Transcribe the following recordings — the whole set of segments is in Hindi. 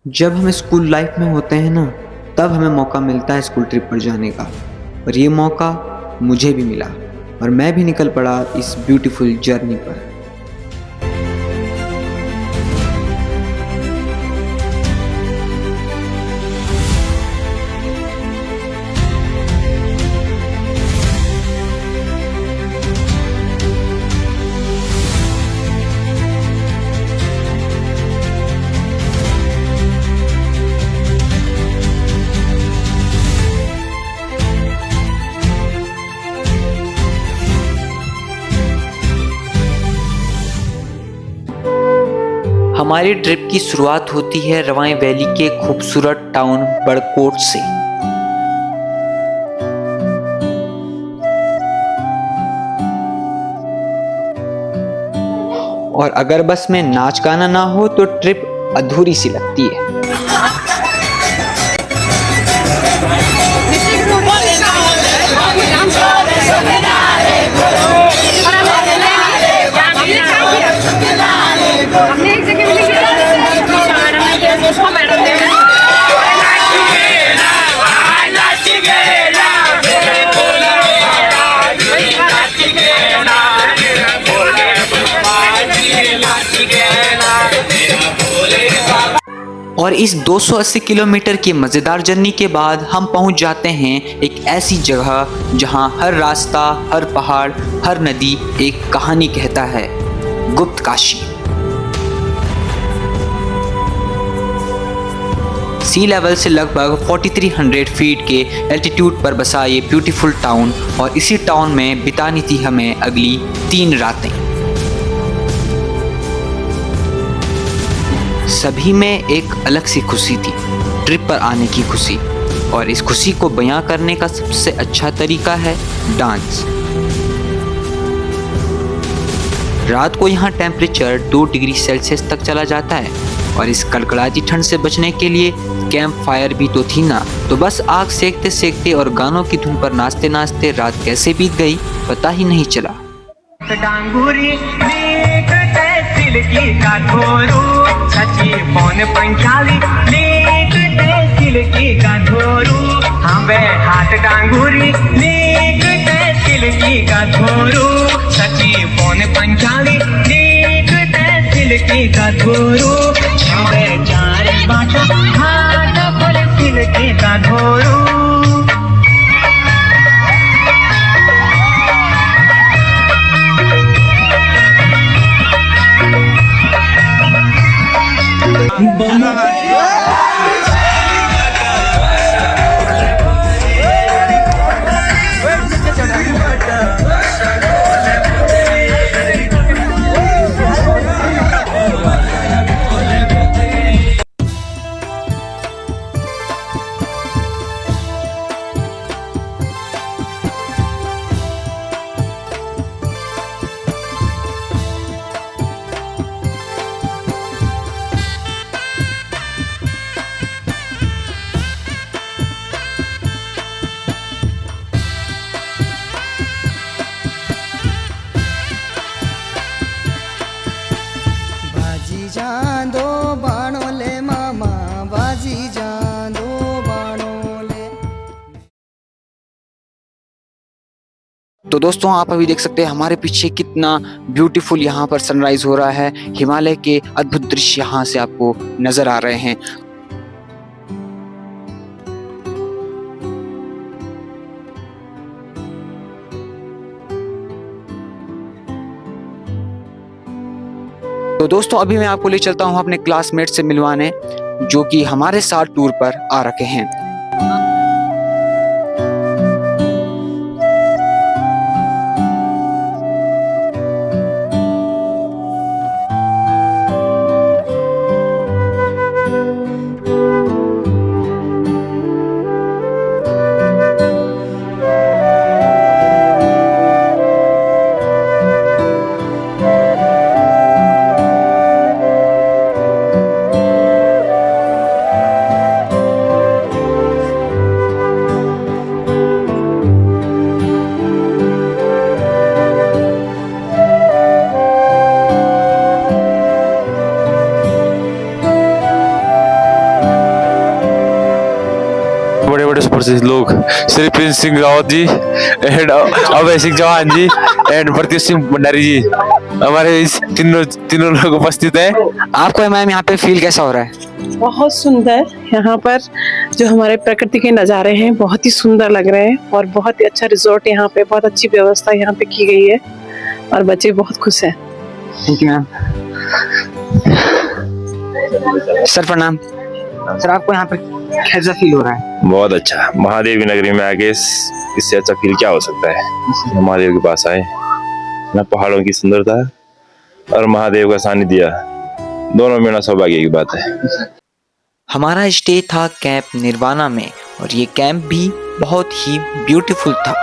जब हम स्कूल लाइफ में होते हैं ना, तब हमें मौका मिलता है स्कूल ट्रिप पर जाने का। और ये मौका मुझे भी मिला और मैं भी निकल पड़ा इस ब्यूटीफुल जर्नी पर। हमारी ट्रिप की शुरुआत होती है रवाई वैली के खूबसूरत टाउन बड़कोट से। और अगर बस में नाच गाना ना हो तो ट्रिप अधूरी सी लगती है। और इस 280 किलोमीटर की मज़ेदार जर्नी के बाद हम पहुंच जाते हैं एक ऐसी जगह जहां हर रास्ता, हर पहाड़, हर नदी एक कहानी कहता है। गुप्त काशी। सी लेवल से लगभग 4300 फीट के एल्टीट्यूड पर बसा ये ब्यूटीफुल टाउन, और इसी टाउन में बितानी थी हमें अगली 3 रातें। सभी में एक अलग सी खुशी थी, ट्रिप पर आने की खुशी। और इस खुशी को बयां करने का सबसे अच्छा तरीका है डांस। रात को यहाँ टेम्परेचर 2 डिग्री सेल्सियस तक चला जाता है, और इस कड़कड़ाती ठंड से बचने के लिए कैंप फायर भी तो थी ना। तो बस आग सेकते सेकते और गानों की धुन पर नाचते नाचते रात कैसे बीत गई पता ही नहीं चला। सची पौन पंचाली लीक सिलकी का धोरू, हमें हाथ डांगूरी लीक सिलकी का धोरू। सची पौन पंचाली लीक सिलकी का धोरू, हमें चार बाटा हाथ फल सिलकी का धोरू। तो दोस्तों, आप अभी देख सकते हैं हमारे पीछे कितना ब्यूटीफुल यहाँ पर सनराइज हो रहा है। हिमालय के अद्भुत दृश्य यहाँ से आपको नजर आ रहे हैं। तो दोस्तों, अभी मैं आपको ले चलता हूँ अपने क्लासमेट से मिलवाने, जो कि हमारे साथ टूर पर आ रखे हैं। बहुत उपस्थित लोग श्री प्रिंस सिंह रावत जी एंड अभय सिंह चौहान जी एंड प्रत्युष सिंह भंडारी जी, हमारे इस तीनों लोग उपस्थित हैं। आपको मैम यहाँ पे फील कैसा हो रहा है? बहुत सुंदर। यहाँ पर जो हमारे प्रकृति के नज़ारे हैं बहुत ही सुंदर लग रहे हैं और बहुत ही अच्छा रिजॉर्ट यहाँ पे, बहुत अच्छी व्यवस्था यहाँ पे की गई है और बच्चे बहुत खुश हैं। Thank you ma'am. सर प्रणाम। सर आपको यहाँ पे कैसा फील हो रहा है? बहुत अच्छा, महादेव की नगरी में आके इससे अच्छा फील क्या हो सकता है। महादेव के पास आए ना, पहाड़ों की सुंदरता और महादेव का सानिध्य दोनों मिलना सौभाग्य की बात है। हमारा स्टे था कैंप निर्वाणा में और ये कैंप भी बहुत ही ब्यूटीफुल था।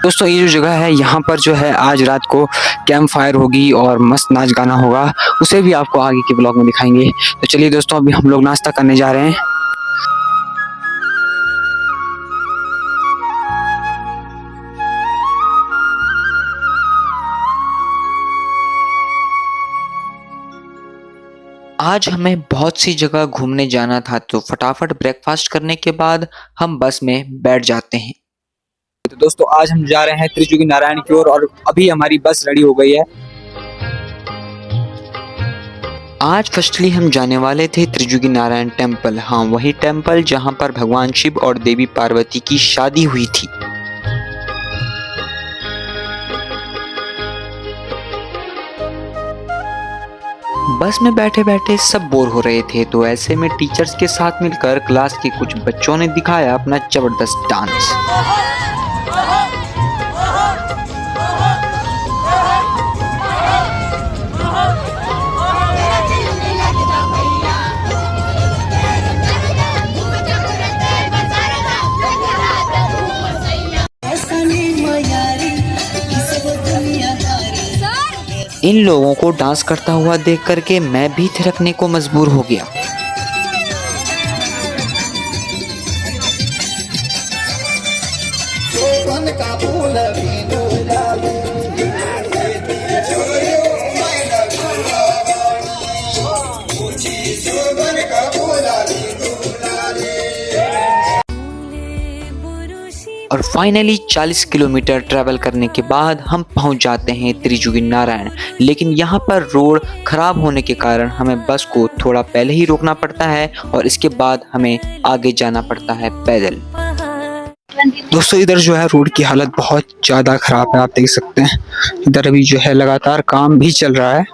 दोस्तों ये जो जगह है यहाँ पर जो है आज रात को कैंप फायर होगी और मस्त नाच गाना होगा, उसे भी आपको आगे के ब्लॉग में दिखाएंगे। तो चलिए दोस्तों अभी हम लोग नाश्ता करने जा रहे हैं। आज हमें बहुत सी जगह घूमने जाना था तो फटाफट ब्रेकफास्ट करने के बाद हम बस में बैठ जाते हैं। तो दोस्तों आज हम जा रहे हैं त्रिजुगी नारायण की ओर और अभी हमारी बस रेडी हो गई है। आज फर्स्टली हम जाने वाले थे त्रिजुगी नारायण टेम्पल। हाँ वही टेम्पल जहां पर भगवान शिव और देवी पार्वती की शादी हुई थी। बस में बैठे बैठे सब बोर हो रहे थे तो ऐसे में टीचर्स के साथ मिलकर क्लास के कुछ बच्चों ने दिखाया अपना जबरदस्त डांस। इन लोगों को डांस करता हुआ देख करके मैं भी थिरकने को मजबूर हो गया। और फाइनली 40 किलोमीटर ट्रैवल करने के बाद हम पहुंच जाते हैं त्रिजुगी नारायण। लेकिन यहाँ पर रोड खराब होने के कारण हमें बस को थोड़ा पहले ही रोकना पड़ता है और इसके बाद हमें आगे जाना पड़ता है पैदल। दोस्तों इधर जो है रोड की हालत बहुत ज़्यादा खराब है, आप देख सकते हैं। इधर अभी जो है लगातार काम भी चल रहा है।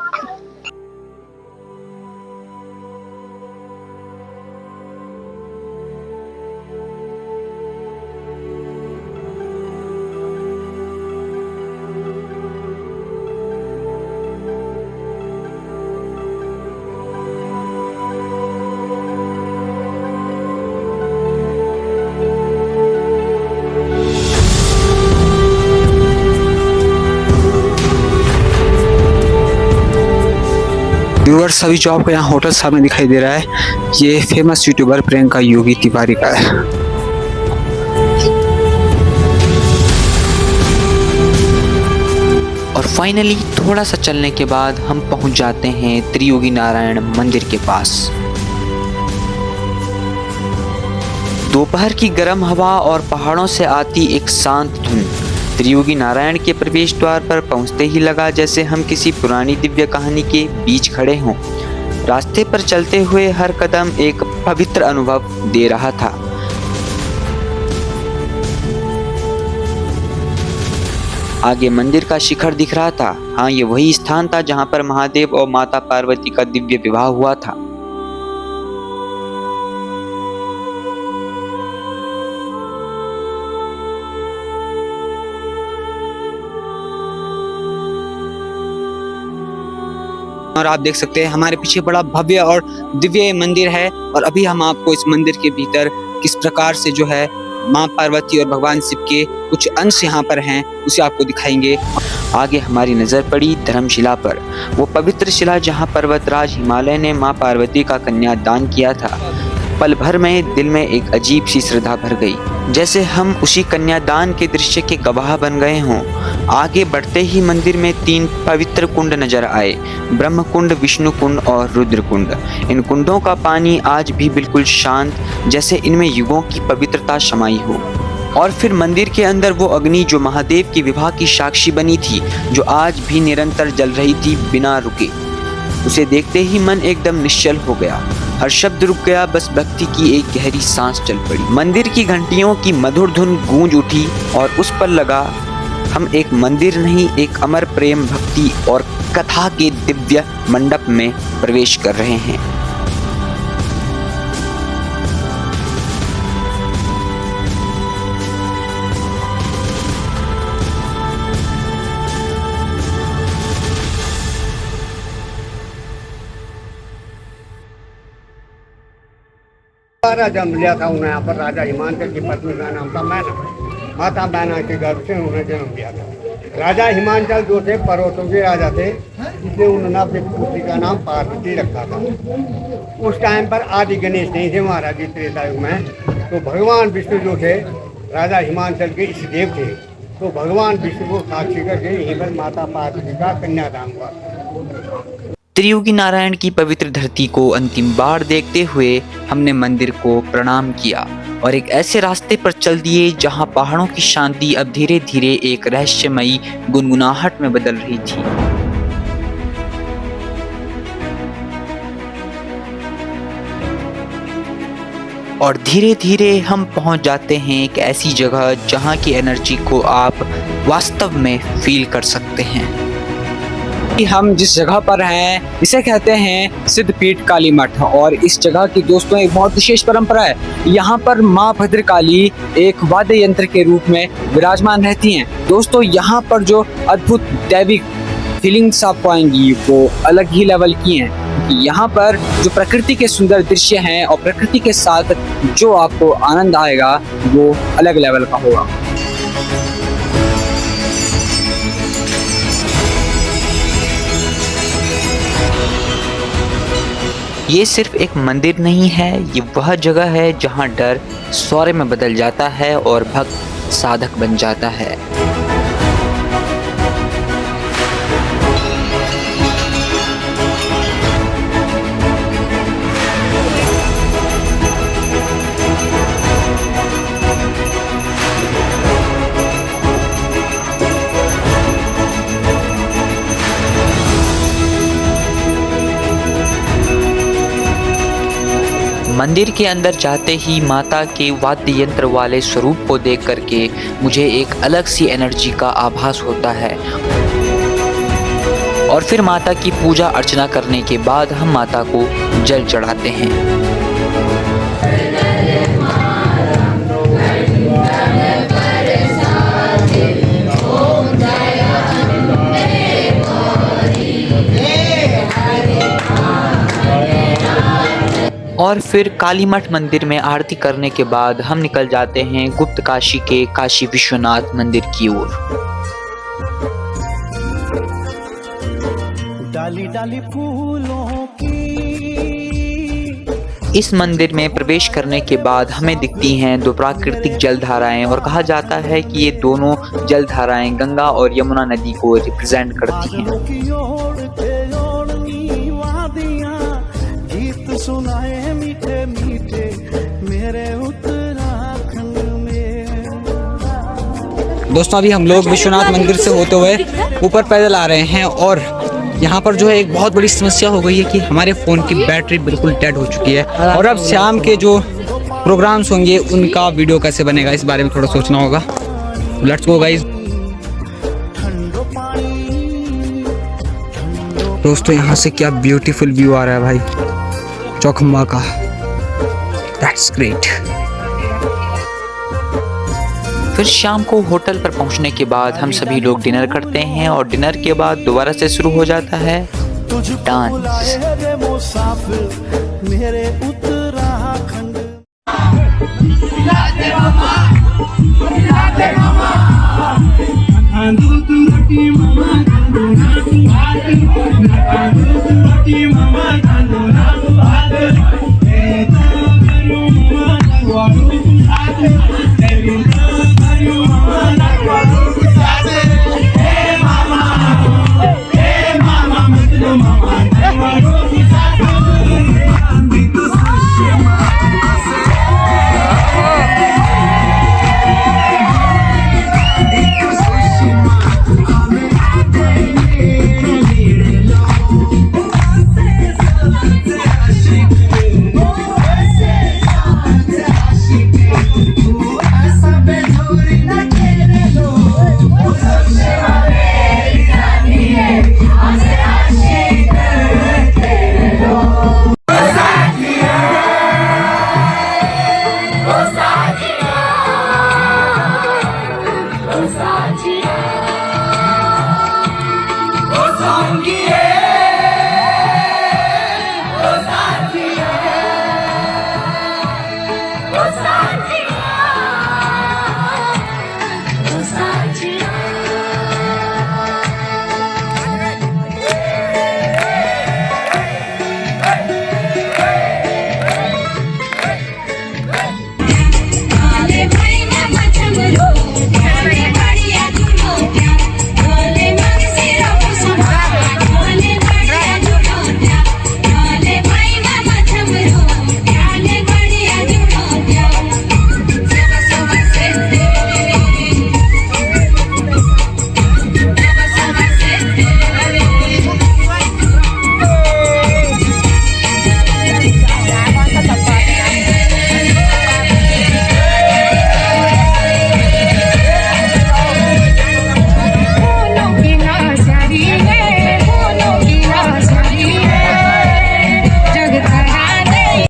व्यूअर्स सभी जो आपको यहाँ होटल सामने दिखाई दे रहा है ये फेमस यूट्यूबर प्रियंका योगी तिवारी का है। और फाइनली थोड़ा सा चलने के बाद हम पहुंच जाते हैं त्रियोगी नारायण मंदिर के पास। दोपहर की गर्म हवा और पहाड़ों से आती एक शांत धुन त्रियोगी नारायण के प्रवेश द्वार पर पहुंचते ही लगा जैसे हम किसी पुरानी दिव्य कहानी के बीच खड़े हों। रास्ते पर चलते हुए हर कदम एक पवित्र अनुभव दे रहा था। आगे मंदिर का शिखर दिख रहा था। हाँ ये वही स्थान था जहां पर महादेव और माता पार्वती का दिव्य विवाह हुआ था। और आप देख सकते हैं हमारे पीछे बड़ा भव्य और दिव्य मंदिर है और अभी हम आपको इस मंदिर के भीतर किस प्रकार से जो है माँ पार्वती और भगवान शिव के कुछ अंश यहाँ पर हैं उसे आपको दिखाएंगे। आगे हमारी नजर पड़ी धर्मशिला पर, वो पवित्र शिला जहां पर्वतराज हिमालय ने मां पार्वती का कन्यादान किया था। पल भर में दिल में एक अजीब सी श्रद्धा भर गई, जैसे हम उसी कन्यादान के दृश्य के गवाह बन गए हों। आगे बढ़ते ही मंदिर में 3 पवित्र कुंड नजर आए, ब्रह्म कुंड, विष्णु कुंड और रुद्र कुंड। इन कुंडों का पानी आज भी बिल्कुल शांत, जैसे इनमें युगों की पवित्रता समाई हो। और फिर मंदिर के अंदर वो अग्नि जो महादेव की विवाह की साक्षी बनी थी, जो आज भी निरंतर जल रही थी बिना रुके। उसे देखते ही मन एकदम निश्चल हो गया, हर शब्द रुक गया, बस भक्ति की एक गहरी सांस चल पड़ी। मंदिर की घंटियों की मधुर धुन गूंज उठी और उस पर लगा हम एक मंदिर नहीं, एक अमर प्रेम, भक्ति और कथा के दिव्य मंडप में प्रवेश कर रहे हैं। राजा मिला था उन्हें यहाँ पर, राजा हिमांचल की पत्नी का नाम था मैना। माता मैना के गर्भ से उन्हें जन्म दिया था। राजा हिमांचल जो थे पर्वतों के राजा थे, इसलिए उन्होंने अपनी पुत्री का नाम पार्वती रखा था। उस टाइम पर आदि गणेश नहीं थे महाराज जी त्रेता युग में, तो भगवान विष्णु जो थे राजा हिमांचल के इष्ट देव थे, तो भगवान विष्णु को साक्षी करके यहीं पर माता पार्वती का कन्यादान हुआ। त्रियुगी नारायण की पवित्र धरती को अंतिम बार देखते हुए हमने मंदिर को प्रणाम किया और एक ऐसे रास्ते पर चल दिए जहां पहाड़ों की शांति अब धीरे धीरे एक रहस्यमयी गुनगुनाहट में बदल रही थी। और धीरे धीरे हम पहुंच जाते हैं एक ऐसी जगह जहां की एनर्जी को आप वास्तव में फील कर सकते हैं। हम जिस जगह पर हैं इसे कहते हैं सिद्धपीठ काली मठ, और इस जगह की दोस्तों एक बहुत विशेष परंपरा है। यहाँ पर माँ भद्रकाली एक वाद्य यंत्र के रूप में विराजमान रहती हैं। दोस्तों यहाँ पर जो अद्भुत दैविक फीलिंग्स आपको आएंगी वो अलग ही लेवल की हैं। यहाँ पर जो प्रकृति के सुंदर दृश्य हैं और प्रकृति के साथ जो आपको आनंद आएगा वो अलग लेवल का होगा। ये सिर्फ एक मंदिर नहीं है, ये वह जगह है जहां डर शौर्य में बदल जाता है और भक्त साधक बन जाता है। मंदिर के अंदर जाते ही माता के वाद्य यंत्र वाले स्वरूप को देख करके मुझे एक अलग सी एनर्जी का आभास होता है। और फिर माता की पूजा अर्चना करने के बाद हम माता को जल चढ़ाते हैं। और फिर काली मठ मंदिर में आरती करने के बाद हम निकल जाते हैं गुप्त काशी के काशी विश्वनाथ मंदिर की ओर। डाली डाली फूलों की इस मंदिर में प्रवेश करने के बाद हमें दिखती हैं 2 प्राकृतिक जलधाराएं और कहा जाता है कि ये दोनों जलधाराएं गंगा और यमुना नदी को रिप्रेजेंट करती हैं। सुनाए मीठे मीठे मेरे उत्तराखंड में। दोस्तों अभी हम लोग विश्वनाथ मंदिर से होते हुए ऊपर पैदल आ रहे हैं और यहाँ पर जो है एक बहुत बड़ी समस्या हो गई है कि हमारे फ़ोन की बैटरी बिल्कुल डेड हो चुकी है और अब शाम के जो प्रोग्राम्स होंगे उनका वीडियो कैसे बनेगा इस बारे में थोड़ा सोचना होगा। Let's go guys. दोस्तों यहाँ से क्या ब्यूटीफुल व्यू आ रहा है भाई चौखंबा का। That's great। फिर शाम को होटल पर पहुंचने के बाद हम सभी लोग डिनर करते हैं और डिनर के बाद दोबारा से शुरू हो जाता है डांस। मेरे उत्तराखंड मामा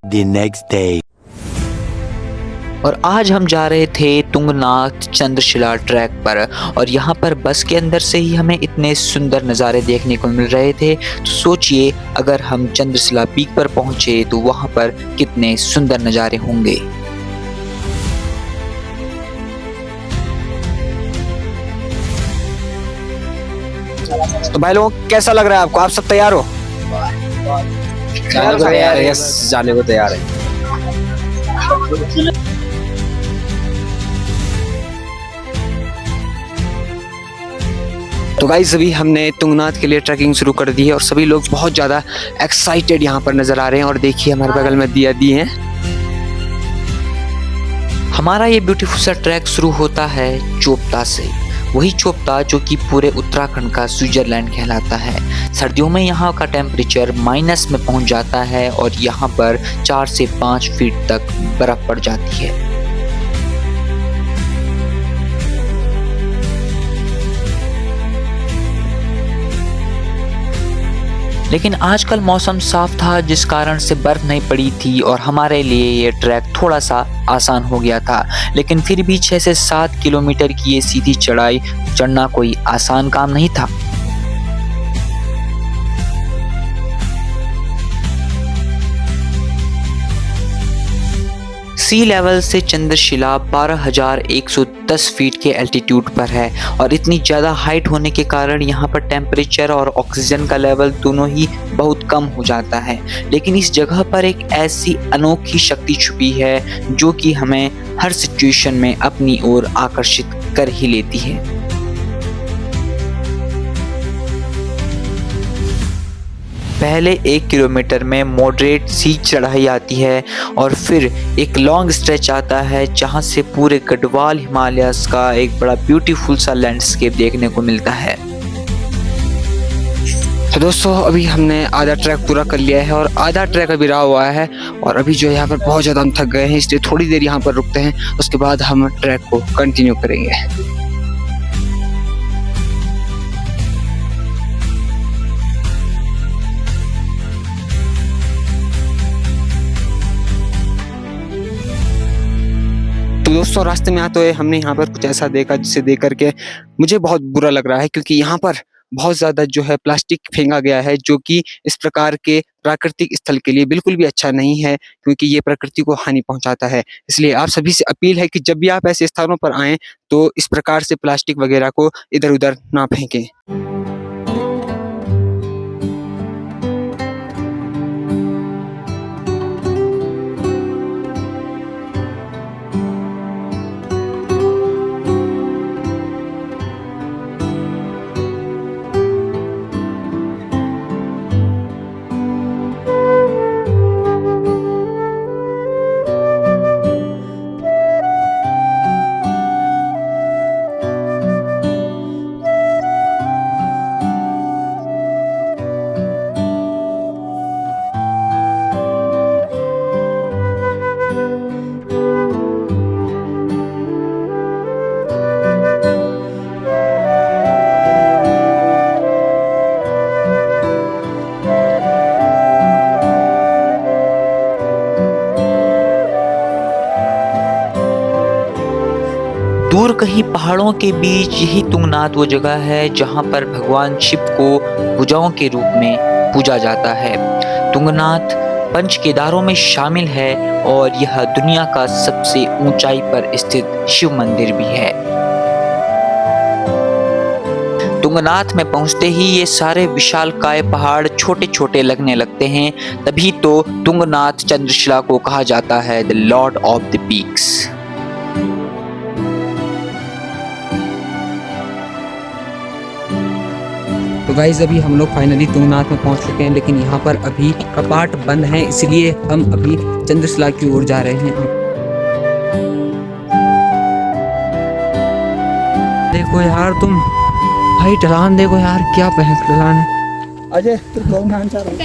The next day. और आज हम जा रहे थे तुंगनाथ चंद्रशिला ट्रैक पर और यहाँ पर बस के अंदर से ही हमें इतने सुंदर नज़ारे देखने को मिल रहे थे। तो सोचिए अगर हम चंद्रशिला पीक पर पहुँचे तो वहाँ पर कितने सुंदर नज़ारे होंगे। तो भाई लोगों कैसा लग रहा है आपको? आप सब तैयार हो? जाने को तैयार है? यस, जाने को तैयार है। तो गाइस अभी हमने तुंगनाथ के लिए ट्रैकिंग शुरू कर दी है और सभी लोग बहुत ज़्यादा एक्साइटेड यहाँ पर नज़र आ रहे हैं। और देखिए हमारे बगल में दिया दी हैं। हमारा ये ब्यूटीफुल सा ट्रैक शुरू होता है चोपता से। वही चोपता जो कि पूरे उत्तराखंड का स्विट्जरलैंड कहलाता है। सर्दियों में यहाँ का टेम्परेचर माइनस में पहुँच जाता है और यहाँ पर 4 से 5 फीट तक बर्फ़ पड़ जाती है। लेकिन आजकल मौसम साफ था जिस कारण से बर्फ नहीं पड़ी थी और हमारे लिए ये ट्रैक थोड़ा सा आसान हो गया था। लेकिन फिर भी 6 से 7 किलोमीटर की ये सीधी चढ़ाई चढ़ना कोई आसान काम नहीं था। सी लेवल से चंद्रशिला 12,110 फीट के एल्टीट्यूड पर है और इतनी ज़्यादा हाइट होने के कारण यहाँ पर टेम्परेचर और ऑक्सीजन का लेवल दोनों ही बहुत कम हो जाता है। लेकिन इस जगह पर एक ऐसी अनोखी शक्ति छुपी है जो कि हमें हर सिचुएशन में अपनी ओर आकर्षित कर ही लेती है। पहले 1 किलोमीटर में मॉडरेट सी चढ़ाई आती है और फिर एक लॉन्ग स्ट्रेच आता है जहां से पूरे गढ़वाल हिमालयस का एक बड़ा ब्यूटीफुल सा लैंडस्केप देखने को मिलता है। तो दोस्तों अभी हमने आधा ट्रैक पूरा कर लिया है और आधा ट्रैक अभी रहा हुआ है और अभी जो यहाँ पर बहुत ज़्यादा हम थक गए हैं, इसलिए थोड़ी देर यहाँ पर रुकते हैं, उसके बाद हम ट्रैक को कंटिन्यू करेंगे। तो दोस्तों रास्ते में आते हुए हमने यहाँ पर कुछ ऐसा देखा जिसे देख करके मुझे बहुत बुरा लग रहा है, क्योंकि यहाँ पर बहुत ज़्यादा जो है प्लास्टिक फेंका गया है, जो कि इस प्रकार के प्राकृतिक स्थल के लिए बिल्कुल भी अच्छा नहीं है, क्योंकि ये प्रकृति को हानि पहुंचाता है। इसलिए आप सभी से अपील है कि जब भी आप ऐसे स्थानों पर आएँ तो इस प्रकार से प्लास्टिक वगैरह को इधर-उधर ना फेंकें। दूर कहीं पहाड़ों के बीच यही तुंगनाथ वो जगह है जहां पर भगवान शिव को भुजाओं के रूप में पूजा जाता है। तुंगनाथ पंच केदारों में शामिल है और यह दुनिया का सबसे ऊंचाई पर स्थित शिव मंदिर भी है। तुंगनाथ में पहुंचते ही ये सारे विशालकाय पहाड़ छोटे छोटे लगने लगते हैं, तभी तो तुंगनाथ चंद्रशिला को कहा जाता है the Lord of the peaks. तो गाइज अभी हम लोग फाइनली तुंगनाथ में पहुंच चुके हैं, लेकिन यहाँ पर अभी कपाट बंद हैं, इसलिए हम अभी चंद्रशिला की ओर जा रहे हैं। देखो यार तुम भाई, ढलान देखो यार, क्या भयंकर ढलान है। अजय तुम कौन खान चाह रहे हो?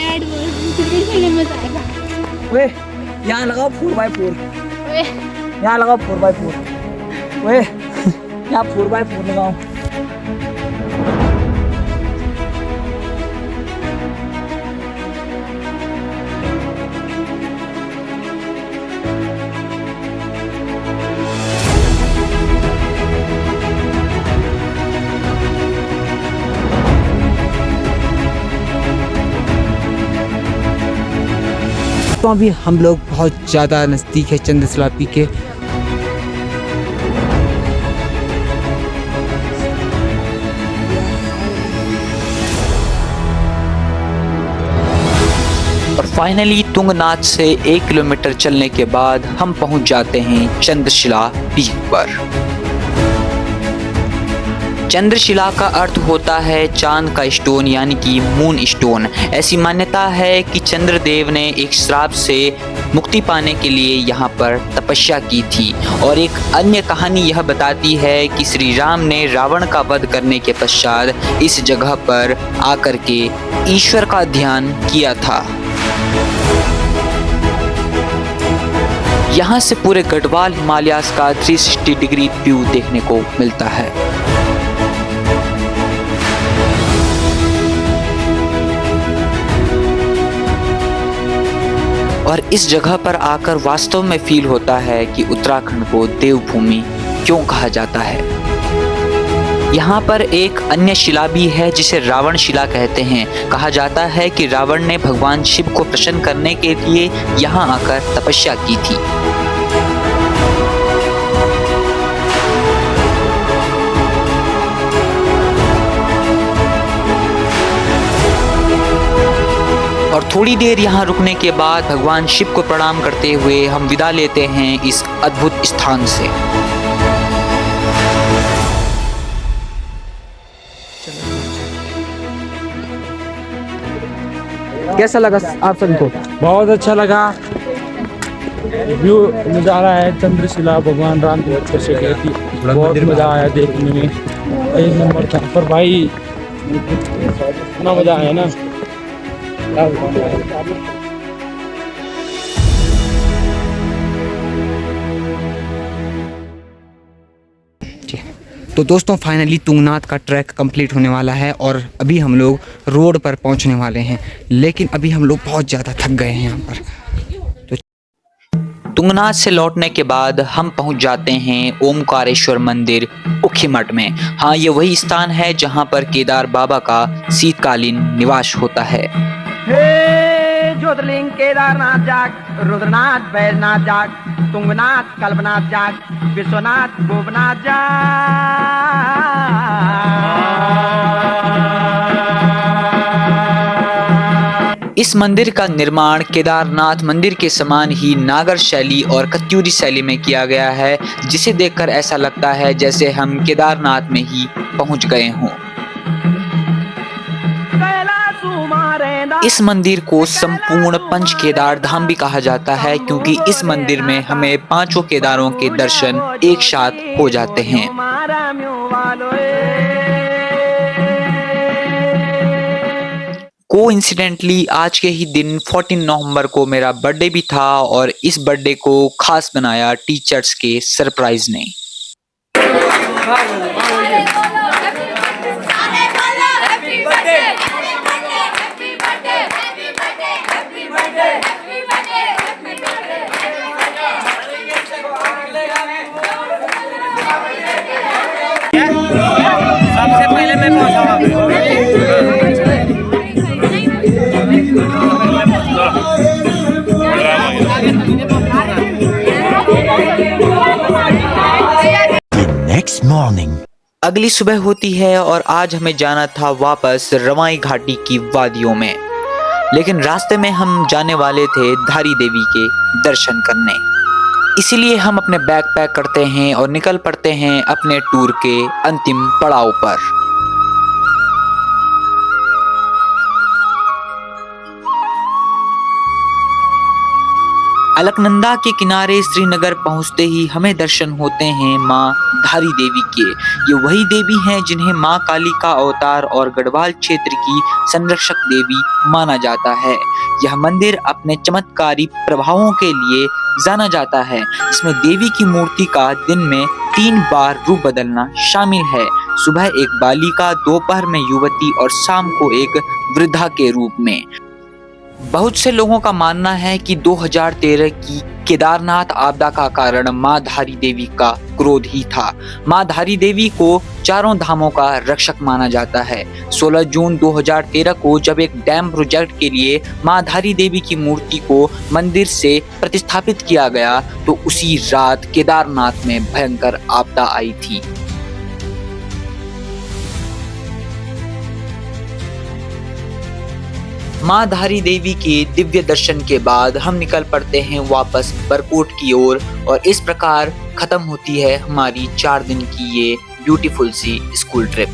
यहाँ लगाओ 4x4, यहाँ लगाओ 4x4, वे यहाँ 4x4 लगाओ। तो अभी हम लोग बहुत ज़्यादा नज़दीक है चंद्रशिला पीक के। और फाइनली तुंगनाथ से 1 किलोमीटर चलने के बाद हम पहुंच जाते हैं चंद्रशिला पीक पर। चंद्रशिला का अर्थ होता है चांद का स्टोन, यानी कि मून स्टोन। ऐसी मान्यता है कि चंद्रदेव ने एक श्राप से मुक्ति पाने के लिए यहाँ पर तपस्या की थी। और एक अन्य कहानी यह बताती है कि श्री राम ने रावण का वध करने के पश्चात इस जगह पर आकर के ईश्वर का ध्यान किया था। यहाँ से पूरे गढ़वाल हिमालयास का 360 डिग्री व्यू देखने को मिलता है। और इस जगह पर आकर वास्तव में फील होता है कि उत्तराखंड को देवभूमि क्यों कहा जाता है। यहाँ पर एक अन्य शिला भी है जिसे रावण शिला कहते हैं। कहा जाता है कि रावण ने भगवान शिव को प्रसन्न करने के लिए यहाँ आकर तपस्या की थी। और थोड़ी देर यहाँ रुकने के बाद भगवान शिव को प्रणाम करते हुए हम विदा लेते हैं इस अद्भुत स्थान से। कैसा लगा आप सभी को? बहुत अच्छा लगा। व्यू नज़ारा है चंद्रशिला, भगवान राम की अच्छे से गई थी, बहुत मजा आया देखने में। एक नंबर था पर भाई, इतना मजा आया ना। तो दोस्तों फाइनली तुंगनाथ का ट्रैक कंप्लीट होने वाला है और अभी हम लोग रोड पर पहुंचने वाले हैं, लेकिन अभी हम लोग बहुत ज़्यादा थक गए हैं यहाँ पर। तुंगनाथ से लौटने के बाद हम पहुंच जाते हैं ओमकारेश्वर मंदिर ऊखीमठ में। हाँ, ये वही स्थान है जहाँ पर केदार बाबा का शीतकालीन निवास होता है। हे ज्योतिर्लिंग केदारनाथ जाग, रुद्रनाथ बैजनाथ जाग, तुंगनाथ कल्पनाथ जाग, विश्वनाथ गोपनाथ इस मंदिर का निर्माण केदारनाथ मंदिर के समान ही नागर शैली और कत्यूरी शैली में किया गया है, जिसे देखकर ऐसा लगता है जैसे हम केदारनाथ में ही पहुंच गए हों। इस मंदिर को संपूर्ण पंच केदार धाम भी कहा जाता है, क्योंकि इस मंदिर में हमें पांचों केदारों के दर्शन एक साथ हो जाते हैं। कोइंसिडेंटली आज के ही दिन 14 नवंबर को मेरा बर्थडे भी था और इस बर्थडे को खास बनाया टीचर्स के सरप्राइज ने। सबसे पहले मैं पहुंचा Next morning. अगली सुबह होती है और आज हमें जाना था वापस रवाई घाटी की वादियों में, लेकिन रास्ते में हम जाने वाले थे धारी देवी के दर्शन करने। इसीलिए हम अपने बैग पैक करते हैं और निकल पड़ते हैं अपने टूर के अंतिम पड़ाव पर। अलकनंदा के किनारे श्रीनगर पहुंचते ही हमें दर्शन होते हैं मां धारी देवी के। ये वही देवी हैं जिन्हें मां काली का अवतार और गढ़वाल क्षेत्र की संरक्षक देवी माना जाता है। यह मंदिर अपने चमत्कारी प्रभावों के लिए जाना जाता है। इसमें देवी की मूर्ति का दिन में 3 बार रूप बदलना शामिल है। सुबह एक बालिका, दोपहर में युवती और शाम को एक वृद्धा के रूप में। बहुत से लोगों का मानना है कि 2013 की केदारनाथ आपदा का कारण मां धारी देवी का क्रोध ही था। मां धारी देवी को चारों धामों का रक्षक माना जाता है। 16 जून 2013 को जब एक डैम प्रोजेक्ट के लिए मां धारी देवी की मूर्ति को मंदिर से प्रतिस्थापित किया गया, तो उसी रात केदारनाथ में भयंकर आपदा आई थी। मां धारी देवी के दिव्य दर्शन के बाद हम निकल पड़ते हैं वापस बरकोट की ओर और इस प्रकार खत्म होती है हमारी 4 दिन की ये ब्यूटीफुल सी स्कूल ट्रिप।